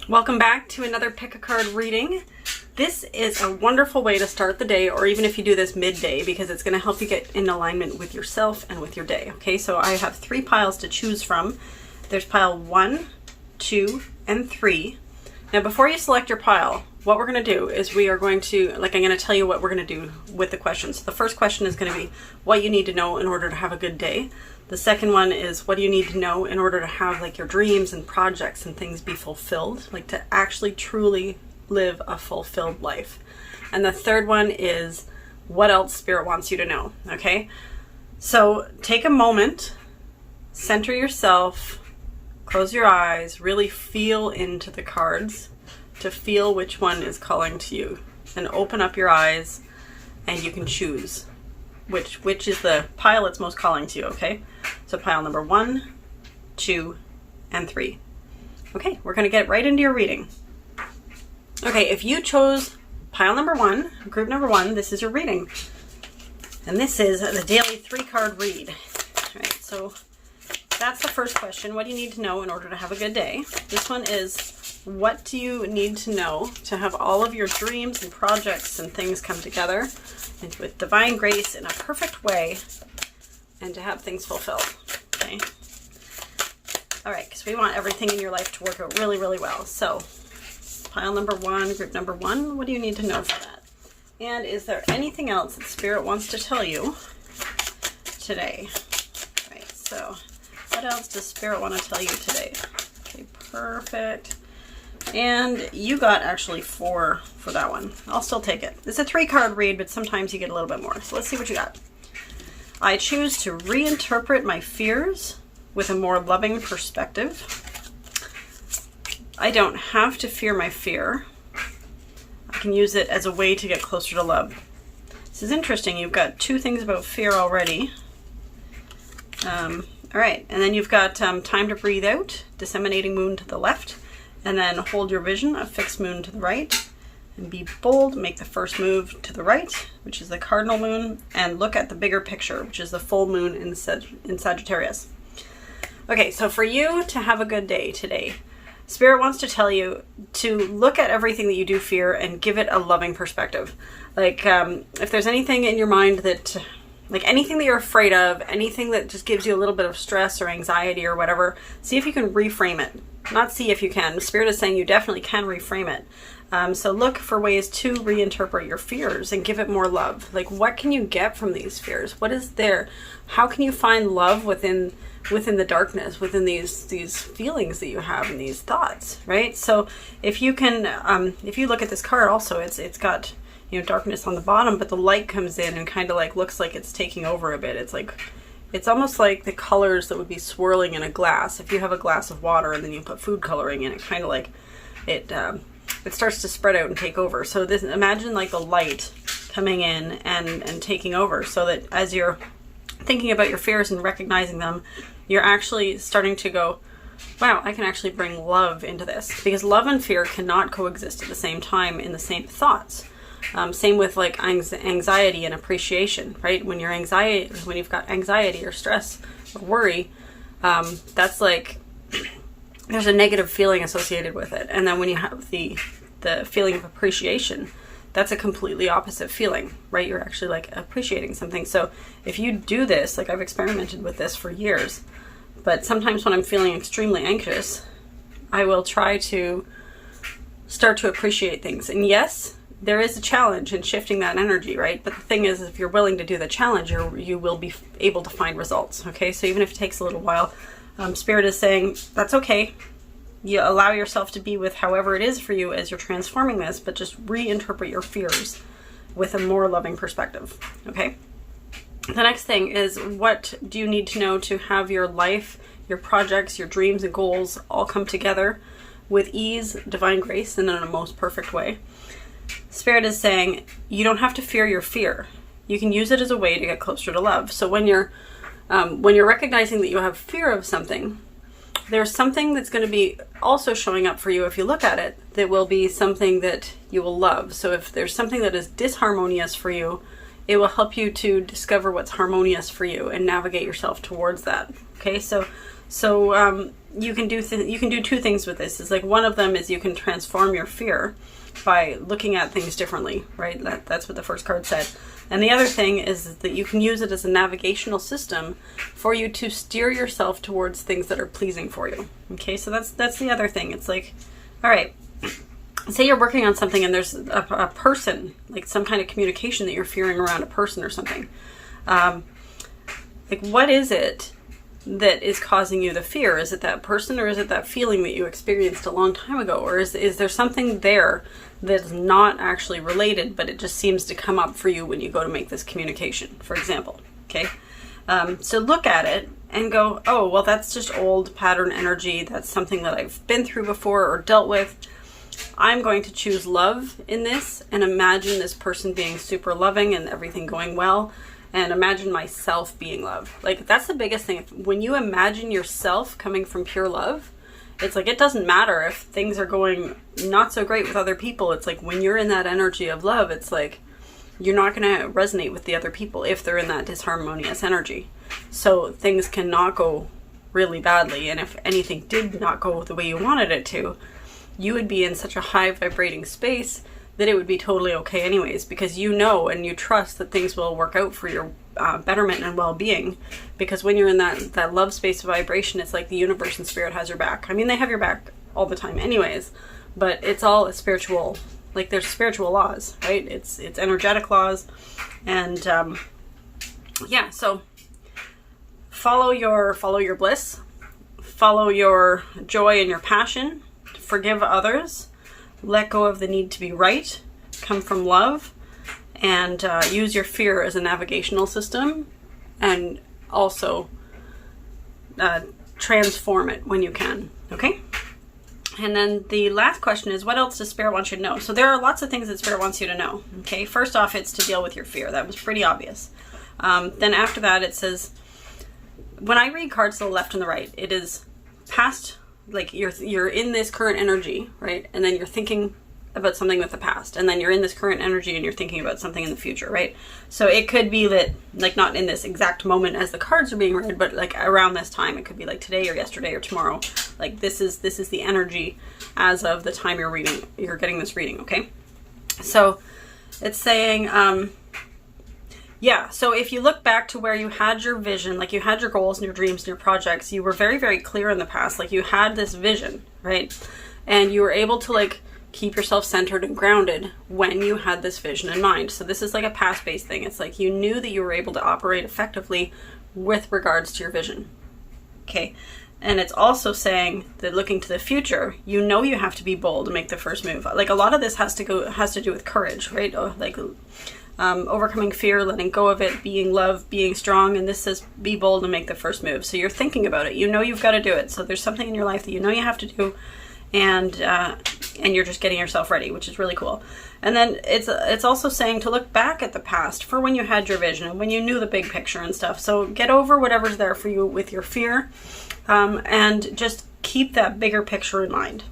Welcome back to another pick a card reading. This is a wonderful way to start the day, or even if you do this midday, because it's going to help you get in alignment with yourself and with your day. Okay, so I have 3 piles to choose from. There's pile 1, 2, and 3. Now before you select your pile, what we're going to do is we are going to, I'm going to tell you what we're going to do with the questions. So the first question is going to be what you need to know in order to have a good day. The second one is what do you need to know in order to have like your dreams and projects and things be fulfilled, like to actually truly live a fulfilled life. And the third one is what else Spirit wants you to know. Okay, so take a moment, center yourself, close your eyes, really feel into the cards to feel which one is calling to you, and open up your eyes and you can choose which is the pile that's most calling to you. Okay, so pile number 1, 2, and 3. Okay, we're going to get right into your reading. Okay, if you chose pile number 1, group number 1, this is your reading. And this is the daily 3-card read. All right, so that's the first question. What do you need to know in order to have a good day? This one is, what do you need to know to have all of your dreams and projects and things come together and with divine grace in a perfect way and to have things fulfilled? Okay. All right, because we want everything in your life to work out really, really well. So pile number 1, group number 1, what do you need to know for that? And is there anything else that Spirit wants to tell you today? All right, so what else does Spirit want to tell you today? Okay, perfect. And you got actually 4 for that one. I'll still take it. It's a 3-card read, but sometimes you get a little bit more. So let's see what you got. I choose to reinterpret my fears with a more loving perspective. I don't have to fear my fear. I can use it as a way to get closer to love. This is interesting. You've got 2 things about fear already. All right, and then you've got time to breathe out, disseminating moon to the left, and then hold your vision, a fixed moon to the right, and be bold, make the first move to the right, which is the cardinal moon, and look at the bigger picture, which is the full moon in Sagittarius. Okay, so for you to have a good day today, Spirit wants to tell you to look at everything that you do fear and give it a loving perspective. Like if there's anything in your mind that, like anything that you're afraid of, anything that just gives you a little bit of stress or anxiety or whatever, see if you can reframe it. Not see if you can. Spirit is saying you definitely can reframe it. So look for ways to reinterpret your fears and give it more love. Like what can you get from these fears? What is there? How can you find love within the darkness, within these feelings that you have and these thoughts, right? So if you can, if you look at this card also, it's got, you know, darkness on the bottom, but the light comes in and kind of like looks like it's taking over a bit. It's like, it's almost like the colors that would be swirling in a glass. If you have a glass of water and then you put food coloring in it, kind of like it starts to spread out and take over. So this, imagine like the light coming in and taking over, so that as you're thinking about your fears and recognizing them, you're actually starting to go, wow, I can actually bring love into this, because love and fear cannot coexist at the same time in the same thoughts. Same with like anxiety and appreciation, right? When you've got anxiety or stress or worry, that's like, there's a negative feeling associated with it. And then when you have the feeling of appreciation, that's a completely opposite feeling, right? You're actually like appreciating something. So if you do this, like I've experimented with this for years, but sometimes when I'm feeling extremely anxious, I will try to start to appreciate things. And yes, there is a challenge in shifting that energy, right? But the thing is, if you're willing to do the challenge, you will be able to find results, okay? So even if it takes a little while, Spirit is saying, that's okay. You allow yourself to be with however it is for you as you're transforming this, but just reinterpret your fears with a more loving perspective, okay? The next thing is, what do you need to know to have your life, your projects, your dreams and goals all come together with ease, divine grace, and in a most perfect way? Spirit is saying you don't have to fear your fear. You can use it as a way to get closer to love. So when you're recognizing that you have fear of something, there's something that's going to be also showing up for you if you look at it that will be something that you will love. So if there's something that is disharmonious for you, it will help you to discover what's harmonious for you and navigate yourself towards that. Okay, so So you can do two things with this. It's like one of them is you can transform your fear by looking at things differently, right? That's what the first card said. And the other thing is that you can use it as a navigational system for you to steer yourself towards things that are pleasing for you. Okay, so that's the other thing. It's like, all right, say you're working on something and there's a person, like some kind of communication that you're fearing around a person or something. Like, what is it that is causing you the fear? Is it that person, or is it that feeling that you experienced a long time ago? Or is there something there that's not actually related, but it just seems to come up for you when you go to make this communication, for example? Okay. So look at it and go, oh, well, that's just old pattern energy. That's something that I've been through before or dealt with. I'm going to choose love in this and imagine this person being super loving and everything going well. And imagine myself being love. Like, that's the biggest thing. When you imagine yourself coming from pure love, it's like, it doesn't matter if things are going not so great with other people. It's like, when you're in that energy of love, it's like, you're not going to resonate with the other people if they're in that disharmonious energy. So things cannot go really badly. And if anything did not go the way you wanted it to, you would be in such a high vibrating space that it would be totally okay anyways, because you know and you trust that things will work out for your betterment and well-being. Because when you're in that love space of vibration, it's like the universe and spirit has your back. I mean, they have your back all the time anyways, but it's all a spiritual, like, there's spiritual laws, right? It's energetic laws. And yeah, so follow your bliss, follow your joy and your passion, forgive others, let go of the need to be right, come from love, and use your fear as a navigational system, and also transform it when you can, okay? And then the last question is, what else does Spirit want you to know? So there are lots of things that Spirit wants you to know, okay? First off, it's to deal with your fear. That was pretty obvious. Then after that, it says, when I read cards to the left and the right, it is past. Like, you're in this current energy, right? And then you're thinking about something with the past. And then you're in this current energy and you're thinking about something in the future, right? So it could be that, like, not in this exact moment as the cards are being read, but like around this time. It could be like today or yesterday or tomorrow. Like, this is the energy as of the time you're getting this reading, okay? So it's saying, yeah, so if you look back to where you had your vision, like you had your goals and your dreams and your projects, you were very, very clear in the past. Like, you had this vision, right? And you were able to, like, keep yourself centered and grounded when you had this vision in mind. So this is like a past-based thing. It's like you knew that you were able to operate effectively with regards to your vision. Okay. And it's also saying that looking to the future, you know you have to be bold to make the first move. Like, a lot of this has to do with courage, right? Like, overcoming fear, letting go of it, being love, being strong. And this says be bold and make the first move. So you're thinking about it. You know you've got to do it. So there's something in your life that you know you have to do, and you're just getting yourself ready, which is really cool. And then it's also saying to look back at the past for when you had your vision and when you knew the big picture and stuff. So get over whatever's there for you with your fear, and just keep that bigger picture in mind.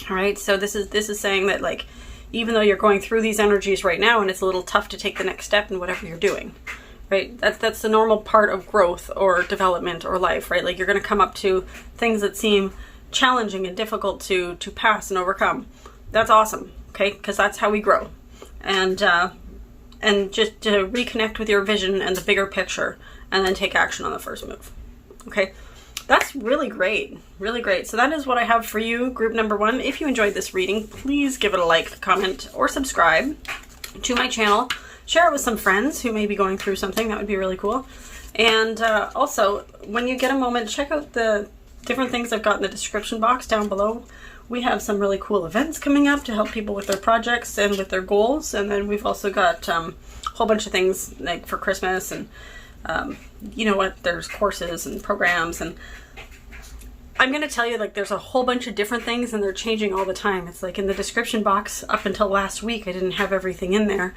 All right. So this is saying that, like, even though you're going through these energies right now and it's a little tough to take the next step in whatever you're doing, right? That's the normal part of growth or development or life, right? Like, you're going to come up to things that seem challenging and difficult to pass and overcome. That's awesome, okay? Because that's how we grow. And just to reconnect with your vision and the bigger picture, and then take action on the first move, okay? That's really great. Really great. So that is what I have for you, group number 1. If you enjoyed this reading, please give it a like, comment, or subscribe to my channel. Share it with some friends who may be going through something. That would be really cool. And also, when you get a moment, check out the different things I've got in the description box down below. We have some really cool events coming up to help people with their projects and with their goals. And then we've also got a whole bunch of things like for Christmas, and you know what, there's courses and programs, and I'm going to tell you, like, there's a whole bunch of different things and they're changing all the time. It's like in the description box up until last week, I didn't have everything in there.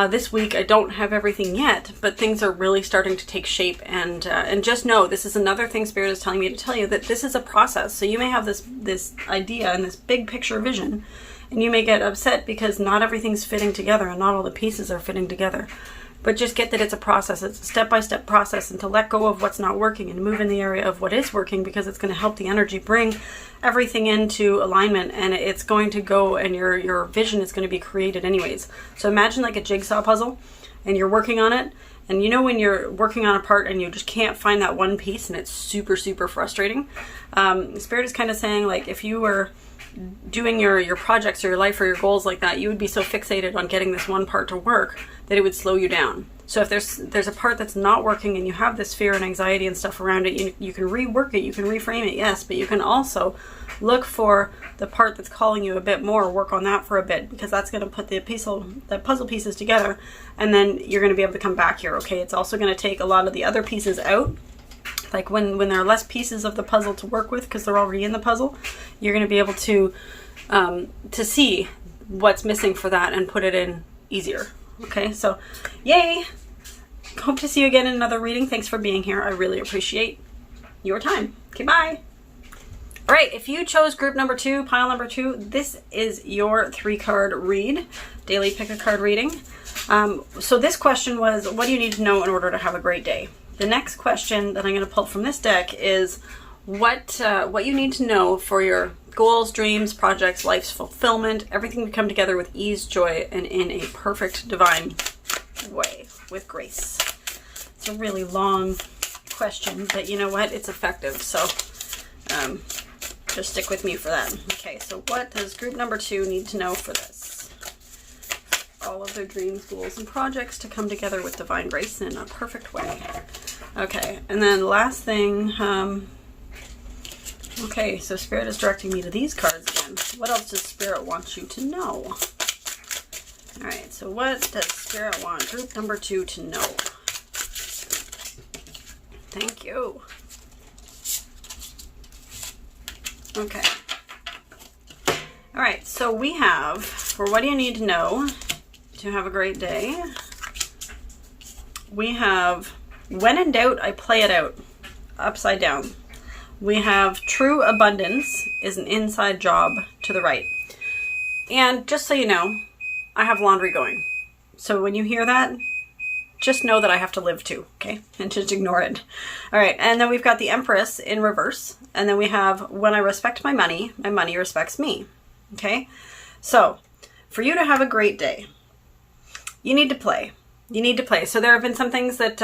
This week I don't have everything yet, but things are really starting to take shape, and just know this is another thing Spirit is telling me to tell you, that this is a process. So you may have this idea and this big picture vision, and you may get upset because not everything's fitting together and not all the pieces are fitting together. but just get that it's a process. It's a step-by-step process, and to let go of what's not working and move in the area of what is working, because it's going to help the energy bring everything into alignment, and it's going to go, and your vision is going to be created anyways. So imagine like a jigsaw puzzle, and you're working on it, and you know when you're working on a part and you just can't find that one piece, and it's super, super frustrating. Spirit is kind of saying, like, if you were doing your projects or your life or your goals like that, you would be so fixated on getting this one part to work that it would slow you down. So if there's a part that's not working and you have this fear and anxiety and stuff around it, you can rework it, you can reframe it, yes, but you can also look for the part that's calling you a bit more, work on that for a bit, because that's going to put the puzzle pieces together, and then you're going to be able to come back here, okay? It's also going to take a lot of the other pieces out. Like when there are less pieces of the puzzle to work with because they're already in the puzzle, you're going to be able to see what's missing for that and put it in easier. Okay, so yay! Hope to see you again in another reading. Thanks for being here. I really appreciate your time. Okay, bye. All right, if you chose group number 2, pile number 2, this is your 3-card read, daily pick a card reading. So this question was, what do you need to know in order to have a great day? The next question that I'm going to pull from this deck is what you need to know for your goals, dreams, projects, life's fulfillment, everything to come together with ease, joy, and in a perfect divine way with grace. It's a really long question, but you know what? It's effective, so just stick with me for that. Okay, so what does group number 2 need to know for this? All of their dreams, goals, and projects to come together with divine grace in a perfect way. Okay, and then last thing, okay, so Spirit is directing me to these cards again. What else does Spirit want you to know? All right, so what does Spirit want group number 2 to know? Thank you. Okay. All right, so we have, for what do you need to know to have a great day? We have, when in doubt, I play it out, upside down. We have true abundance is an inside job to the right. And just so you know, I have laundry going. So when you hear that, just know that I have to live too, okay? And just ignore it. All right, and then we've got the Empress in reverse. And then we have, when I respect my money respects me, okay? So for you to have a great day, you need to play. You need to play. So there have been some things that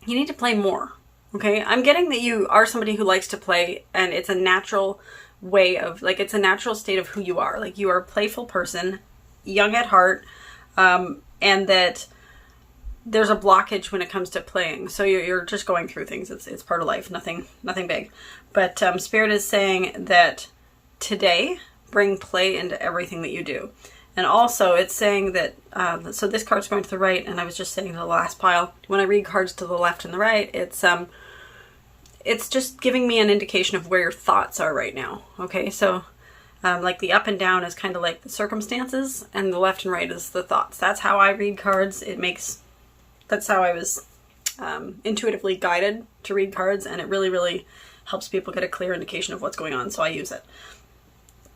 you need to play more, okay? I'm getting that you are somebody who likes to play, and it's a natural way of, like, it's a natural state of who you are. Like, you are a playful person, young at heart, and that there's a blockage when it comes to playing. So you're just going through things. It's part of life, nothing big. But Spirit is saying that today, bring play into everything that you do. And also it's saying that, so this card's going to the right, and I was just saying to the last pile, when I read cards to the left and the right, it's just giving me an indication of where your thoughts are right now. Okay, so like the up and down is kind of like the circumstances, and the left and right is the thoughts. That's how I read cards. That's how I was intuitively guided to read cards, and it really, really helps people get a clear indication of what's going on, so I use it.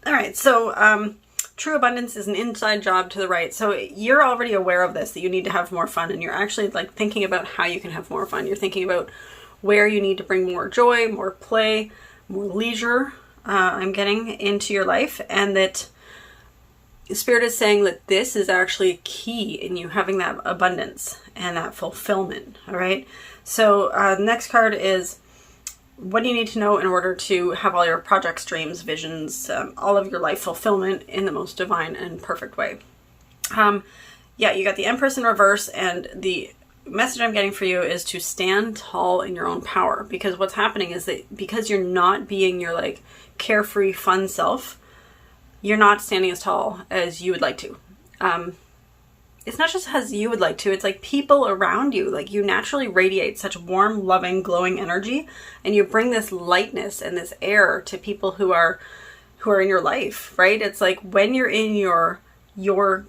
All right, so true abundance is an inside job to the right. So you're already aware of this, that you need to have more fun, and you're actually like thinking about how you can have more fun. You're thinking about where you need to bring more joy, more play, more leisure, I'm getting, into your life, and that Spirit is saying that this is actually key in you having that abundance and that fulfillment. All right. So next card is, what do you need to know in order to have all your projects, dreams, visions, all of your life fulfillment in the most divine and perfect way? Yeah, you got the Empress in reverse, and the message I'm getting for you is to stand tall in your own power, because what's happening is that because you're not being your like carefree, fun self, you're not standing as tall as you would like to. It's not just as you would like to, it's like people around you, like you naturally radiate such warm, loving, glowing energy, and you bring this lightness and this air to people who are in your life, right? It's like when you're in your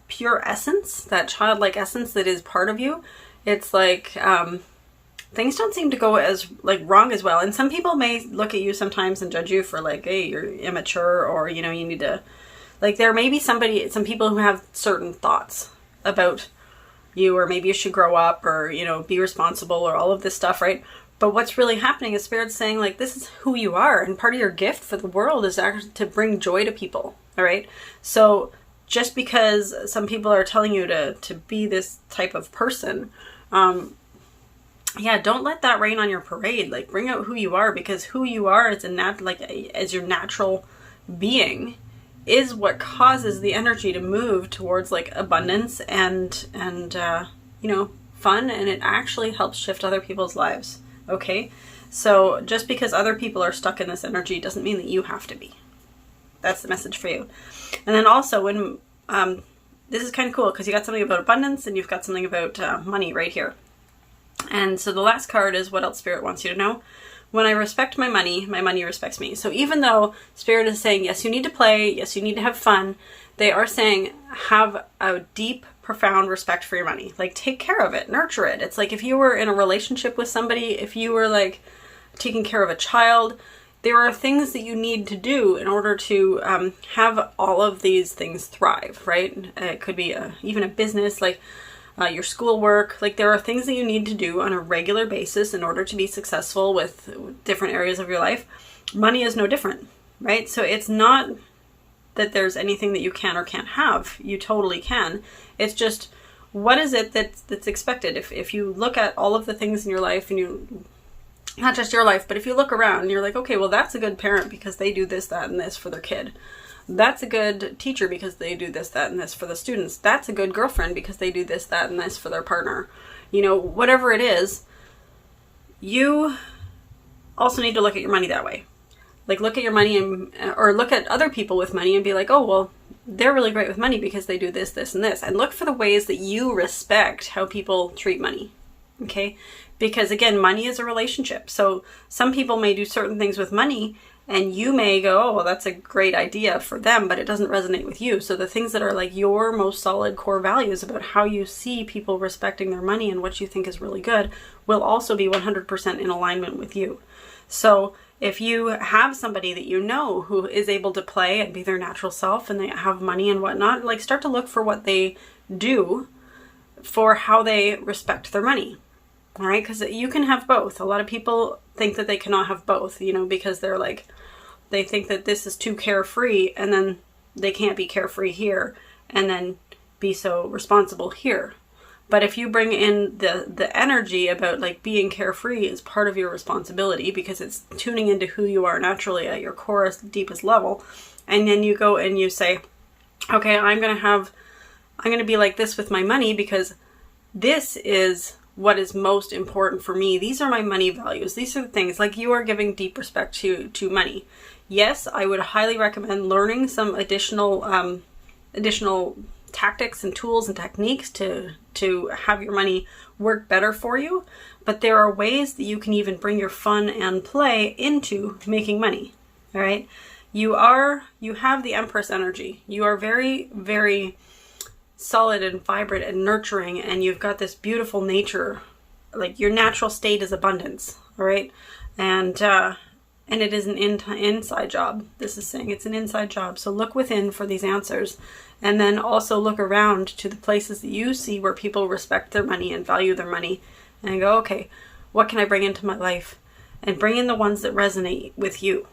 pure essence, that childlike essence that is part of you, it's like things don't seem to go as like wrong as well. And some people may look at you sometimes and judge you for like, hey, you're immature, or you know, you need to, like, there may be some people who have certain thoughts about you, or maybe you should grow up, or, you know, be responsible, or all of this stuff, right? But what's really happening is Spirit's saying, like, this is who you are, and part of your gift for the world is actually to bring joy to people, all right? So just because some people are telling you to be this type of person, yeah, don't let that rain on your parade. Like, bring out who you are, because who you are as as your natural being is what causes the energy to move towards like abundance and you know, fun, and it actually helps shift other people's lives. Okay, so just because other people are stuck in this energy doesn't mean that you have to be. That's the message for you. And then also, when this is kind of cool because you got something about abundance and you've got something about money right here. And so the last card is what else Spirit wants you to know. When I respect my money respects me. So even though Spirit is saying, yes, you need to play, yes, you need to have fun, they are saying have a deep, profound respect for your money. Like, take care of it, nurture it. It's like if you were in a relationship with somebody, if you were like taking care of a child, there are things that you need to do in order to have all of these things thrive, right? It could be even a business, like your schoolwork. Like, there are things that you need to do on a regular basis in order to be successful with different areas of your life. Money is no different, right? So it's not that there's anything that you can or can't have. You totally can. It's just, what is it that's expected? If you look at all of the things in your life, and you, not just your life, but if you look around and you're like, okay, well, that's a good parent because they do this, that, and this for their kid. That's a good teacher because they do this, that, and this for the students. That's a good girlfriend because they do this, that, and this for their partner. You know, whatever it is, you also need to look at your money that way. Like, look at your money or look at other people with money and be like, oh, well, they're really great with money because they do this, this, and this. And look for the ways that you respect how people treat money. Okay? Because again, money is a relationship. So some people may do certain things with money, and you may go, oh, well, that's a great idea for them, but it doesn't resonate with you. So the things that are like your most solid core values about how you see people respecting their money and what you think is really good will also be 100% in alignment with you. So if you have somebody that you know who is able to play and be their natural self, and they have money and whatnot, like, start to look for what they do for how they respect their money. All right, because you can have both. A lot of people think that they cannot have both, you know, because they're like, they think that this is too carefree, and then they can't be carefree here and then be so responsible here. But if you bring in the energy about like being carefree as part of your responsibility, because it's tuning into who you are naturally at your core, deepest level, and then you go and you say, okay, I'm going to be like this with my money because this is what is most important for me. These are my money values. These are the things, like, you are giving deep respect to money. Yes, I would highly recommend learning some additional tactics and tools and techniques to have your money work better for you. But there are ways that you can even bring your fun and play into making money. All right. You have the Empress energy. You are very, very solid and vibrant and nurturing, and you've got this beautiful nature. Like, your natural state is abundance. All right. And it is an inside job. This is saying it's an inside job. So look within for these answers. And then also look around to the places that you see where people respect their money and value their money. And go, okay, what can I bring into my life? And bring in the ones that resonate with you.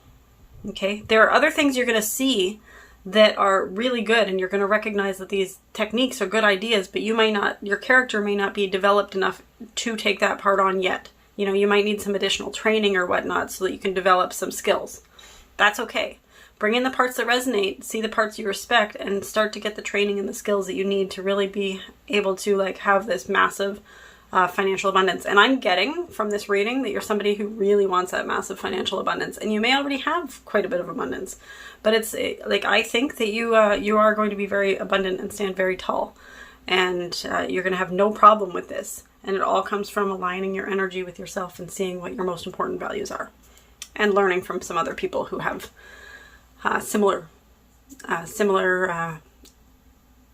Okay? There are other things you're going to see that are really good, and you're going to recognize that these techniques are good ideas, but your character may not be developed enough to take that part on yet. You know, you might need some additional training or whatnot so that you can develop some skills. That's okay. Bring in the parts that resonate, see the parts you respect, and start to get the training and the skills that you need to really be able to like have this massive financial abundance. And I'm getting from this reading that you're somebody who really wants that massive financial abundance, and you may already have quite a bit of abundance, but it's like, I think that you are going to be very abundant and stand very tall, and you're going to have no problem with this. And it all comes from aligning your energy with yourself and seeing what your most important values are, and learning from some other people who have similar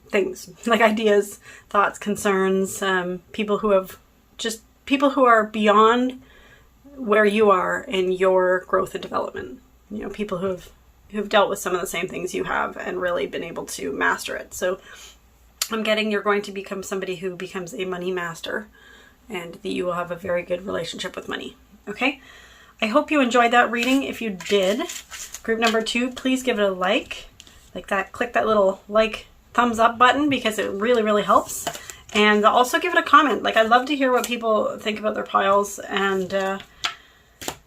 things, like ideas, thoughts, concerns, people who are beyond where you are in your growth and development. You know, people who've dealt with some of the same things you have and really been able to master it. So I'm getting you're going to become somebody who becomes a money master, and that you will have a very good relationship with money. Okay? I hope you enjoyed that reading. If you did, group number 2, please give it a like that. Click that little like thumbs up button because it really, really helps. And also give it a comment. Like, I love to hear what people think about their piles and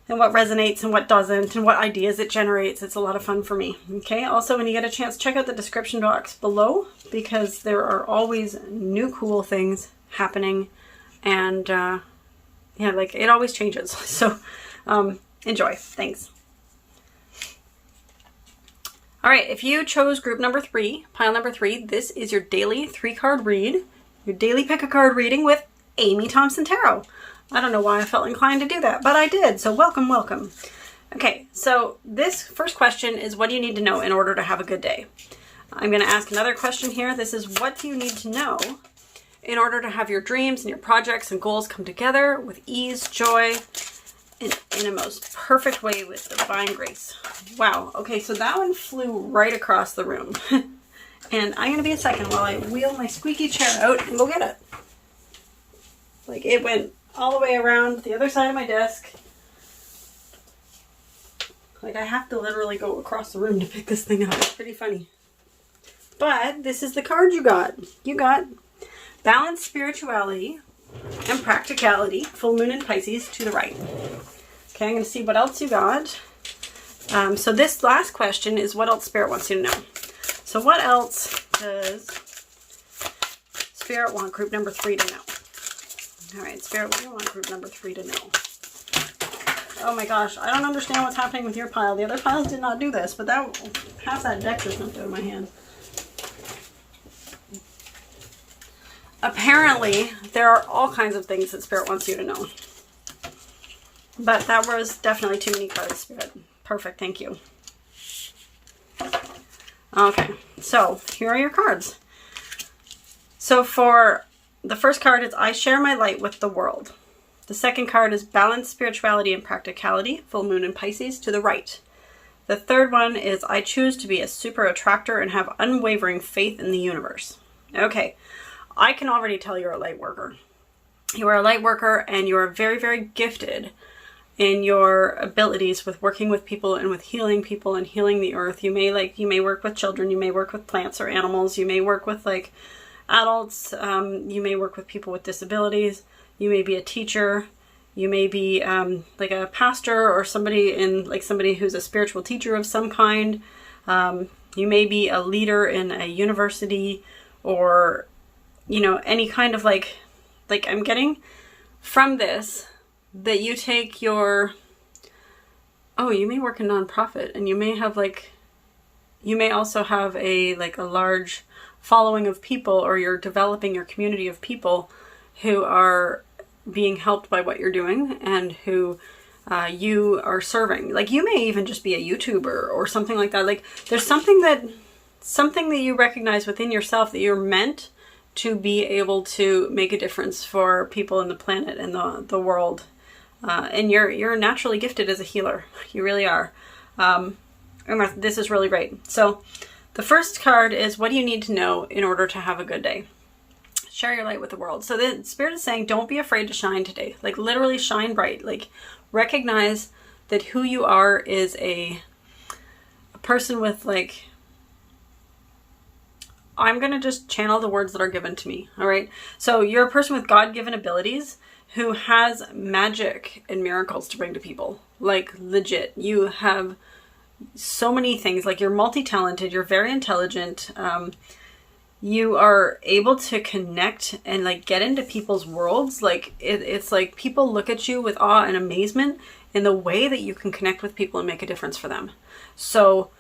what resonates and what doesn't and what ideas it generates. It's a lot of fun for me. Okay. Also, when you get a chance, check out the description box below because there are always new cool things happening, and yeah, like it always changes. So enjoy. Thanks. All right, if you chose group number 3, pile number 3, this is your daily 3-card read, your daily pick a card reading with Amy Thomson Tarot. I don't know why I felt inclined to do that, but I did, so welcome, welcome. Okay, so this first question is, what do you need to know in order to have a good day? I'm going to ask another question here. This is, what do you need to know in order to have your dreams and your projects and goals come together with ease, joy, in a most perfect way with divine grace? Wow. Okay, so that one flew right across the room. And I'm going to be a second while I wheel my squeaky chair out and go get it. Like, it went all the way around the other side of my desk. Like, I have to literally go across the room to pick this thing up. It's pretty funny. But this is the card you got. You got Balance, Spirituality, and Practicality, Full Moon in Pisces to the right. Okay, I'm going to see what else you got. So this last question is what else Spirit wants you to know. So what else does Spirit want group number 3 to know? All right, Spirit, what do you want group number 3 to know? Oh my gosh, I don't understand what's happening with your pile. The other piles did not do this, but half that deck just jumped out of my hand. Apparently, there are all kinds of things that Spirit wants you to know. But that was definitely too many cards, Spirit. Perfect, thank you. Okay, so here are your cards. So for the first card is I share my light with the world. The second card is Balance, Spirituality, and Practicality, Full Moon in Pisces to the right. The third one is I choose to be a super attractor and have unwavering faith in the universe. Okay, I can already tell you're a light worker. You are a light worker and you are very, very gifted in your abilities with working with people and with healing people and healing the earth. You may work with children, you may work with plants or animals, you may work with like adults, you may work with people with disabilities, you may be a teacher, you may be like a pastor or somebody who's a spiritual teacher of some kind. You may be a leader in a university, or any kind of like I'm getting from this that you take your, you may work in nonprofit, and you may have you may also have a large following of people, or you're developing your community of people who are being helped by what you're doing and who you are serving. Like, you may even just be a YouTuber or something like that. Like, there's something that you recognize within yourself that you're meant to be able to make a difference for people in the planet and the world. And you're naturally gifted as a healer. You really are. And this is really great. So the first card is, what do you need to know in order to have a good day? Share your light with the world. So the Spirit is saying, don't be afraid to shine today. Like, literally shine bright. Like, recognize that who you are is a person with I'm going to just channel the words that are given to me. All right. So you're a person with God-given abilities who has magic and miracles to bring to people. Like, legit. You have so many things. Like, you're multi-talented. You're very intelligent. You are able to connect and get into people's worlds. Like, it's like people look at you with awe and amazement in the way that you can connect with people and make a difference for them. So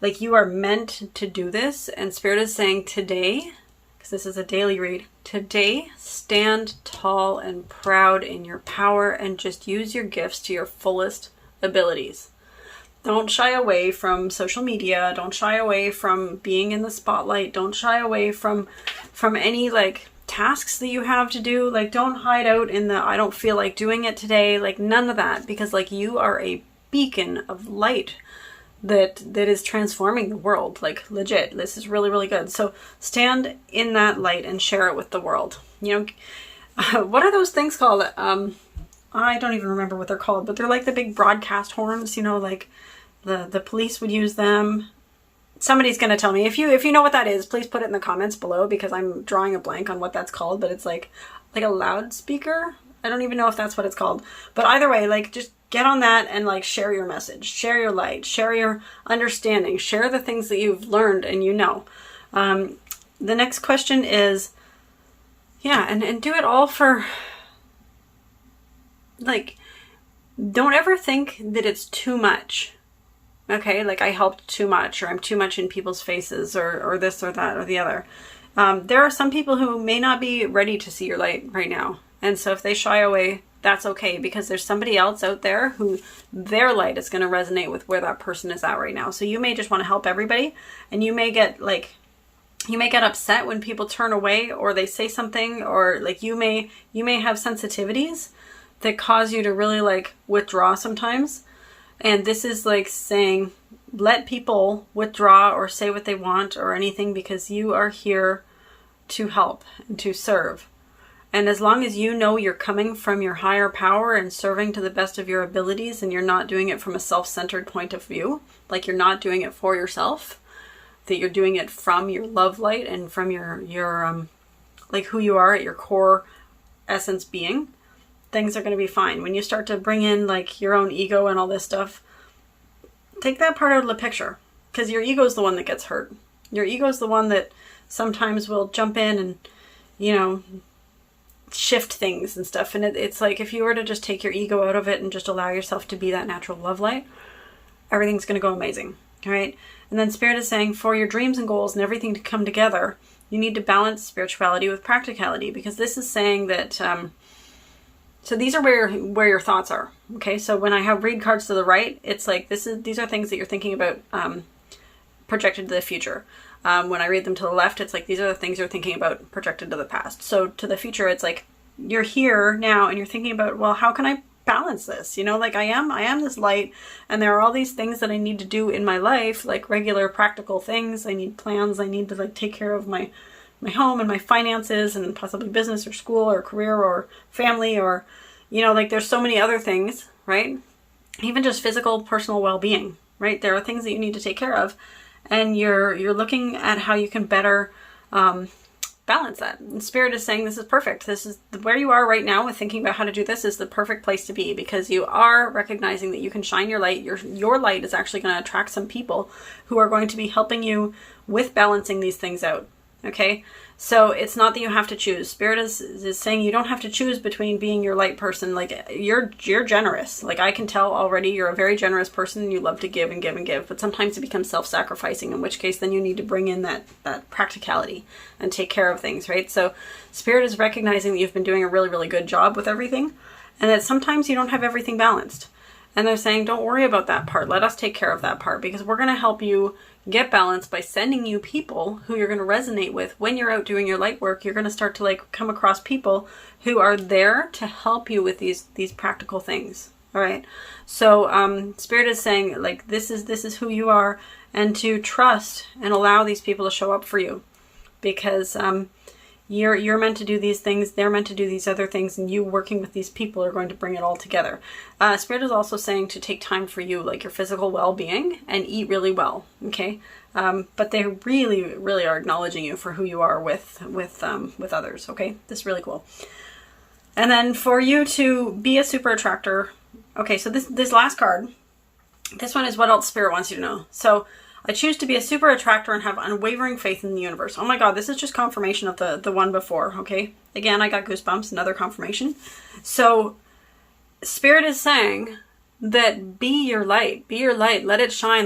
you are meant to do this, and Spirit is saying today, because this is a daily read, today stand tall and proud in your power and just use your gifts to your fullest abilities. Don't shy away from social media. Don't shy away from being in the spotlight. Don't shy away from any tasks that you have to do. Don't hide out in the I don't feel like doing it today. None of that, because you are a beacon of light that is transforming the world. Like, legit, this is really, really good. So stand in that light and share it with the world. You know, what are those things called? I don't even remember what they're called, but they're like the big broadcast horns, you know, like the police would use them. Somebody's going to tell me. If you know what that is, please put it in the comments below, because I'm drawing a blank on what that's called, but it's like a loudspeaker. I don't even know if that's what it's called. But either way, like, just get on that and like share your message, share your light, share your understanding, share the things that you've learned and you know. The next question is, yeah, and do it all for, like, don't ever think that it's too much. Okay, like I helped too much, or I'm too much in people's faces, or this or that or the other. There are some people who may not be ready to see your light right now. And so if they shy away, that's okay, because there's somebody else out there who their light is going to resonate with where that person is at right now. So you may just want to help everybody, and you may get upset when people turn away or they say something, or like you may have sensitivities that cause you to really like withdraw sometimes. And this is like saying, let people withdraw or say what they want or anything, because you are here to help and to serve. And as long as you know you're coming from your higher power and serving to the best of your abilities, and you're not doing it from a self-centered point of view, like you're not doing it for yourself, that you're doing it from your love light and from your like who you are at your core essence being, things are going to be fine. When you start to bring in like your own ego and all this stuff, take that part out of the picture, because your ego is the one that gets hurt. Your ego is the one that sometimes will jump in and, you know, shift things and stuff. And it's like, if you were to just take your ego out of it and just allow yourself to be that natural love light, everything's going to go amazing. All right. And then Spirit is saying, for your dreams and goals and everything to come together, you need to balance spirituality with practicality, because this is saying that, so these are where your thoughts are. Okay. So when I have read cards to the right, it's like, these are things that you're thinking about, projected to the future. When I read them to the left, it's like, these are the things you're thinking about projected to the past. So to the future, it's like, you're here now and you're thinking about, well, how can I balance this? You know, like I am this light, and there are all these things that I need to do in my life, like regular practical things. I need plans. I need to like take care of my home and my finances, and possibly business or school or career or family, or, you know, like there's so many other things, right? Even just physical, personal well-being, right? There are things that you need to take care of. And you're looking at how you can better balance that. And Spirit is saying, this is perfect. This is where you are right now with thinking about how to do this is the perfect place to be, because you are recognizing that you can shine your light. Your light is actually going to attract some people who are going to be helping you with balancing these things out. Okay, so it's not that you have to choose. Spirit is saying you don't have to choose between being your light person. Like you're generous. Like I can tell already you're a very generous person, and you love to give and give and give. But sometimes it becomes self-sacrificing, in which case then you need to bring in that practicality and take care of things, right? So Spirit is recognizing that you've been doing a really, really good job with everything, and that sometimes you don't have everything balanced. And they're saying, don't worry about that part. Let us take care of that part, because we're going to help you get balance by sending you people who you're going to resonate with. When you're out doing your light work, you're going to start to like come across people who are there to help you with these practical things. All right. So Spirit is saying, like, this is who you are, and to trust and allow these people to show up for you, because you're meant to do these things, they're meant to do these other things, and you working with these people are going to bring it all together. Spirit is also saying to take time for you, like your physical well-being, and eat really well, okay? But they really, really are acknowledging you for who you are with others, okay? This is really cool. And then for you to be a super attractor, okay, so this last card, this one is what else Spirit wants you to know. So I choose to be a super attractor and have unwavering faith in the universe. Oh my God, this is just confirmation of the one before, okay? Again, I got goosebumps, another confirmation. So Spirit is saying that be your light, let it shine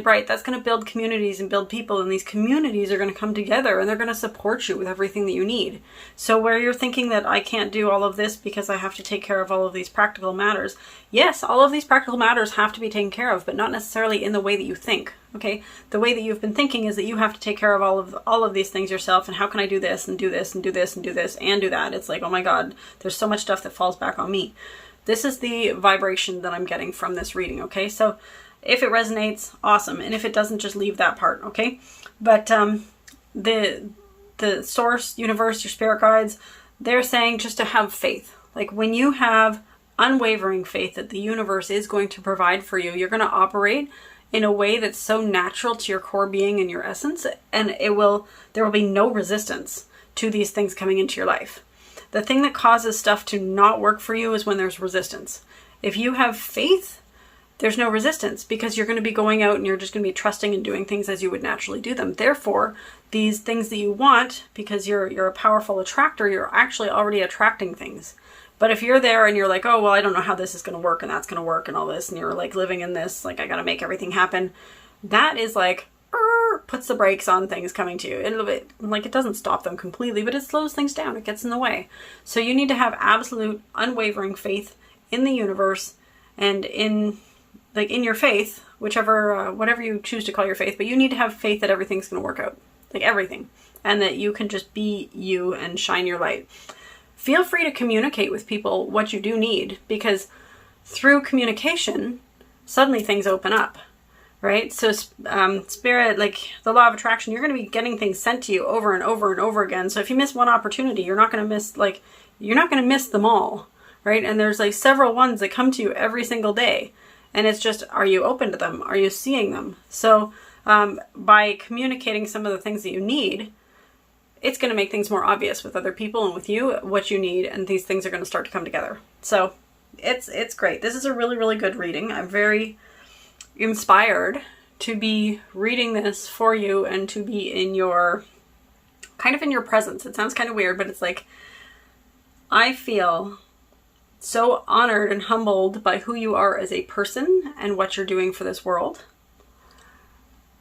bright. That's going to build communities and build people, and these communities are going to come together and they're going to support you with everything that you need. So where you're thinking that I can't do all of this because I have to take care of all of these practical matters, yes, all of these practical matters have to be taken care of, but not necessarily in the way that you think. Okay, the way that you've been thinking is that you have to take care of all of these things yourself, and how can I do this and do this and do this and do this and do that? It's like, oh my God, there's so much stuff that falls back on me. This is the vibration that I'm getting from this reading, okay? So If it resonates, awesome. And if it doesn't, just leave that part, okay? But the source, universe, your spirit guides, they're saying just to have faith. Like when you have unwavering faith that the universe is going to provide for you, you're going to operate in a way that's so natural to your core being and your essence, and there will be no resistance to these things coming into your life. The thing that causes stuff to not work for you is when there's resistance. If you have faith, there's no resistance, because you're going to be going out and you're just going to be trusting and doing things as you would naturally do them. Therefore, these things that you want, because you're a powerful attractor, you're actually already attracting things. But if you're there and you're like, oh, well, I don't know how this is going to work and that's going to work and all this, and you're like living in this, like, I got to make everything happen, that is like, puts the brakes on things coming to you. It doesn't stop them completely, but it slows things down. It gets in the way. So you need to have absolute unwavering faith in the universe and in your faith, whatever you choose to call your faith, but you need to have faith that everything's going to work out, like everything, and that you can just be you and shine your light. Feel free to communicate with people what you do need, because through communication, suddenly things open up, right? So spirit, like the law of attraction, you're going to be getting things sent to you over and over and over again. So if you miss one opportunity, you're not going to miss them all, right? And there's like several ones that come to you every single day. And it's just, are you open to them? Are you seeing them? So by communicating some of the things that you need, it's going to make things more obvious with other people and with you, what you need, and these things are going to start to come together. So it's great. This is a really, really good reading. I'm very inspired to be reading this for you and to be in your presence. It sounds kind of weird, but it's like, I feel so honored and humbled by who you are as a person and what you're doing for this world.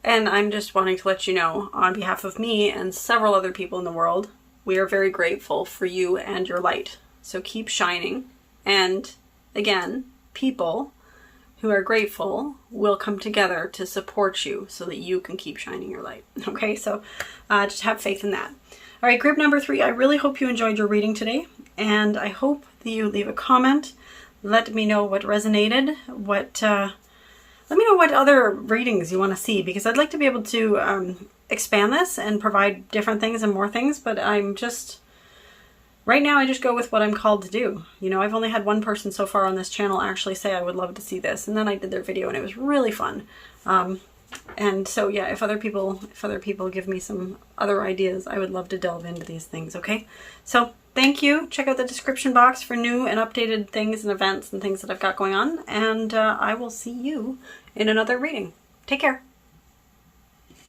And I'm just wanting to let you know, on behalf of me and several other people in the world, we are very grateful for you and your light. So keep shining. And again, people who are grateful will come together to support you so that you can keep shining your light. Okay, so just have faith in that. All right, group number 3, I really hope you enjoyed your reading today. And I hope that you leave a comment. Let me know what resonated, let me know what other readings you want to see, because I'd like to be able to expand this and provide different things and more things, but right now I just go with what I'm called to do. You know, I've only had one person so far on this channel actually say I would love to see this, and then I did their video and it was really fun. And so yeah, if other people give me some other ideas, I would love to delve into these things, okay? So thank you. Check out the description box for new and updated things and events and things that I've got going on, and I will see you in another reading. Take care.